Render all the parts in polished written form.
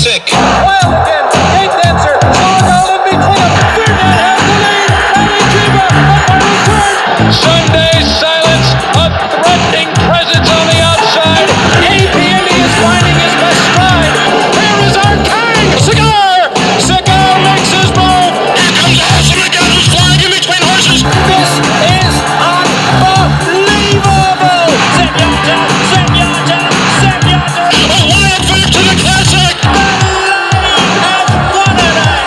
Classic. Wild again, gate dancer, Sargal in between them. Ferdinand has the lead. Alijiba, but by return. Sunday silence, a threatening presence on the outside. AP Indy is finding his best stride. Here is our king, Cigar. Cigar makes his move. Here comes the horse of McGowan who's flying in between horses. This is unbelievable. Zenyatta, Zenyatta, Zenyatta. A wild finish to the Classic. The Lion has won it ahead.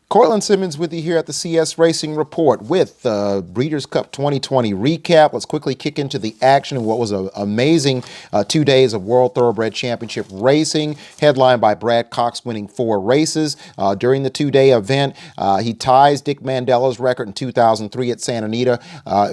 Courtland Simmons with you here at the CS Racing Report with the Breeders' Cup 2020 recap. Let's quickly kick into the action of what was an amazing 2 days of World Thoroughbred Championship racing, headlined by BRAD H.COX winning 4 races. During the 2-day event, he ties Dick Mandella's record in 2003 at Santa Anita,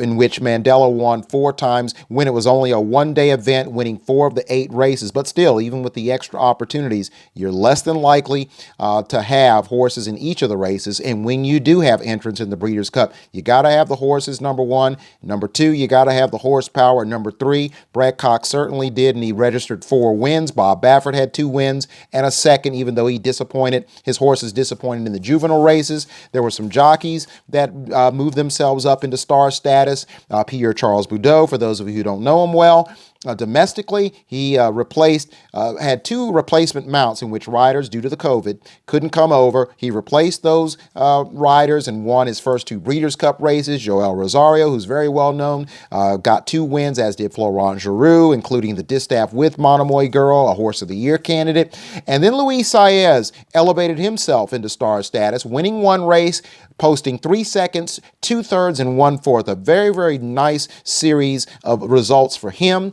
in which Mandella won 4 times when it was only a 1-day event, winning 4 of the 8 races. But still, even with the extra opportunities, you're less than likely to have horses in each of the races. And when you do have entrants in the Breeders' Cup, you got to have the horses, number 1. Number 2, you got to have the horsepower. Number 3, BRAD H.COX certainly did, and he registered 4 wins. Bob Baffert had 2 wins and a second, even though he disappointed. His horses disappointed in the juvenile races. There were some jockeys that moved themselves up into star status. Pierre Charles Boudreau, for those of you who don't know him well. Domestically, he had 2 replacement mounts in which riders, due to the COVID, couldn't come over. He replaced those riders and won his first 2 Breeders' Cup races. Joel Rosario, who's very well known, got 2 wins, as did Florent Giroux, including the distaff with Monomoy Girl, a Horse of the Year candidate. And then Luis Saez elevated himself into star status, winning 1 race, posting 3 seconds, 2/3, and 1/4. A very, very nice series of results for him.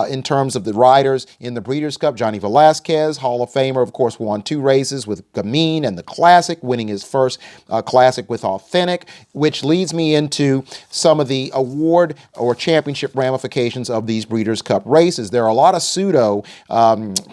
In terms of the riders in the Breeders' Cup, Johnny Velasquez, Hall of Famer, of course, won 2 races with Gamine and the Classic, winning his first Classic with Authentic, which leads me into some of the award or championship ramifications of these Breeders' Cup races. There are a lot of pseudo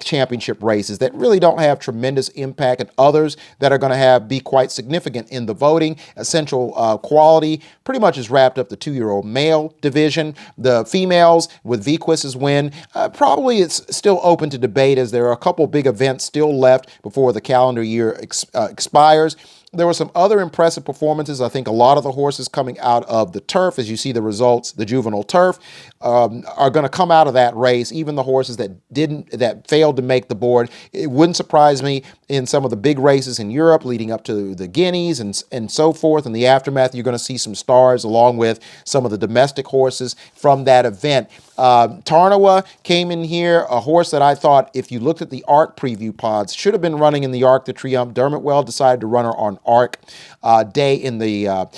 championship races that really don't have tremendous impact, and others that are going to be quite significant in the voting. Essential Quality pretty much has wrapped up the 2-year-old male division. The females, with VQuiz's win, probably it's still open to debate, as there are a couple big events still left before the calendar year expires. There were some other impressive performances. I think a lot of the horses coming out of the turf, as you see the results, the juvenile turf, are going to come out of that race. Even the horses that failed to make the board. It wouldn't surprise me in some of the big races in Europe leading up to the Guineas and so forth. In the aftermath, you're going to see some stars along with some of the domestic horses from that event. Tarnawa came in here, a horse that I thought, if you looked at the ARC preview pods, should have been running in the Arc de Triomphe. Dermot Well decided to run her on Arc Day in the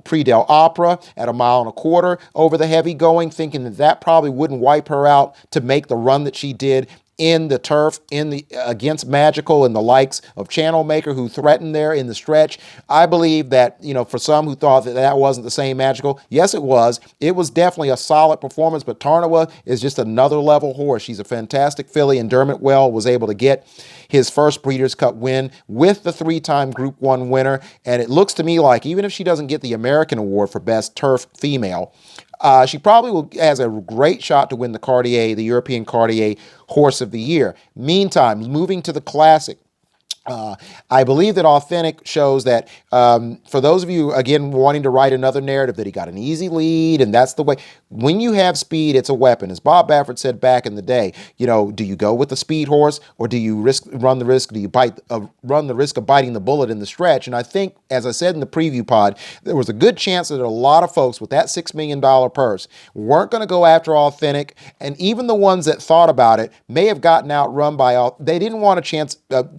Prix del Opera at 1.25 miles over the heavy going, thinking that probably wouldn't wipe her out to make the run that she did in the turf, against Magical and the likes of Channel Maker, who threatened there in the stretch. I believe that, for some who thought that wasn't the same Magical, yes, it was. It was definitely a solid performance, but Tarnawa is just another level horse. She's a fantastic filly, and Dermot Well was able to get his first Breeders' Cup win with the 3-time Group 1 winner. And it looks to me like, even if she doesn't get the American Award for Best Turf Female, she probably has a great shot to win the Cartier, the European Cartier Horse of the Year. Meantime, moving to the Classic, I believe that Authentic shows that, for those of you, again, wanting to write another narrative, that he got an easy lead, and that's the way. When you have speed, it's a weapon. As Bob Baffert said back in the day, do you go with the speed horse, or do you run the risk of biting the bullet in the stretch? And I think, as I said in the preview pod, there was a good chance that a lot of folks with that $6 million purse weren't going to go after Authentic, and even the ones that thought about it may have gotten outrun by. They didn't want to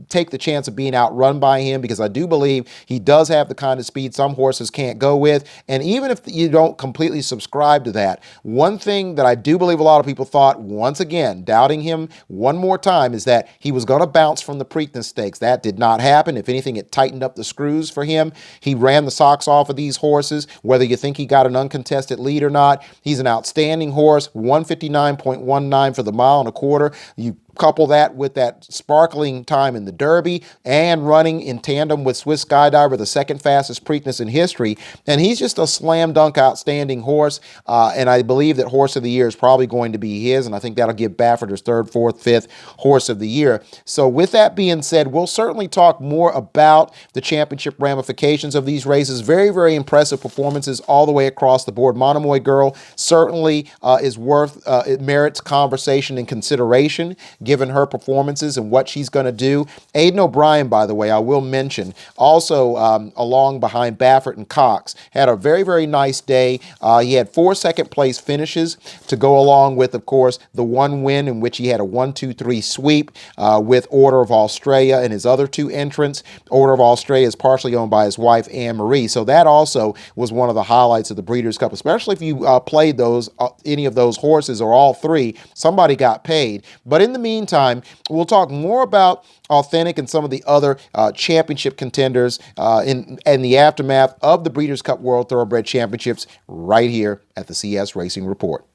take the chance of being outrun by him, because I do believe he does have the kind of speed some horses can't go with. And even if you don't completely subscribe to that, one thing that I do believe a lot of people thought, once again, doubting him one more time, is that he was going to bounce from the Preakness Stakes. That did not happen. If anything, it tightened up the screws for him. He ran the socks off of these horses, whether you think he got an uncontested lead or not. He's an outstanding horse, 159.19 for the 1.25 miles. You Couple that with that sparkling time in the Derby and running in tandem with Swiss Skydiver, the second fastest Preakness in history. And he's just a slam dunk outstanding horse. And I believe that Horse of the Year is probably going to be his. And I think that'll give Bafferter's third, fourth, fifth Horse of the Year. So with that being said, we'll certainly talk more about the championship ramifications of these races. Very, very impressive performances all the way across the board. Monomoy Girl certainly is worth, it merits conversation and consideration given her performances and what she's going to do. Aidan O'Brien, by the way, I will mention, also along behind Baffert and Cox, had a very, very nice day. He had 4 second-place finishes to go along with, of course, the one win in which he had a 1-2-3 sweep with Order of Australia and his other 2 entrants. Order of Australia is partially owned by his wife, Anne-Marie. So that also was one of the highlights of the Breeders' Cup, especially if you played those, any of those horses or all 3. Somebody got paid. But in the meantime, we'll talk more about Authentic and some of the other championship contenders in the aftermath of the Breeders' Cup World Thoroughbred Championships right here at the CS Racing Report.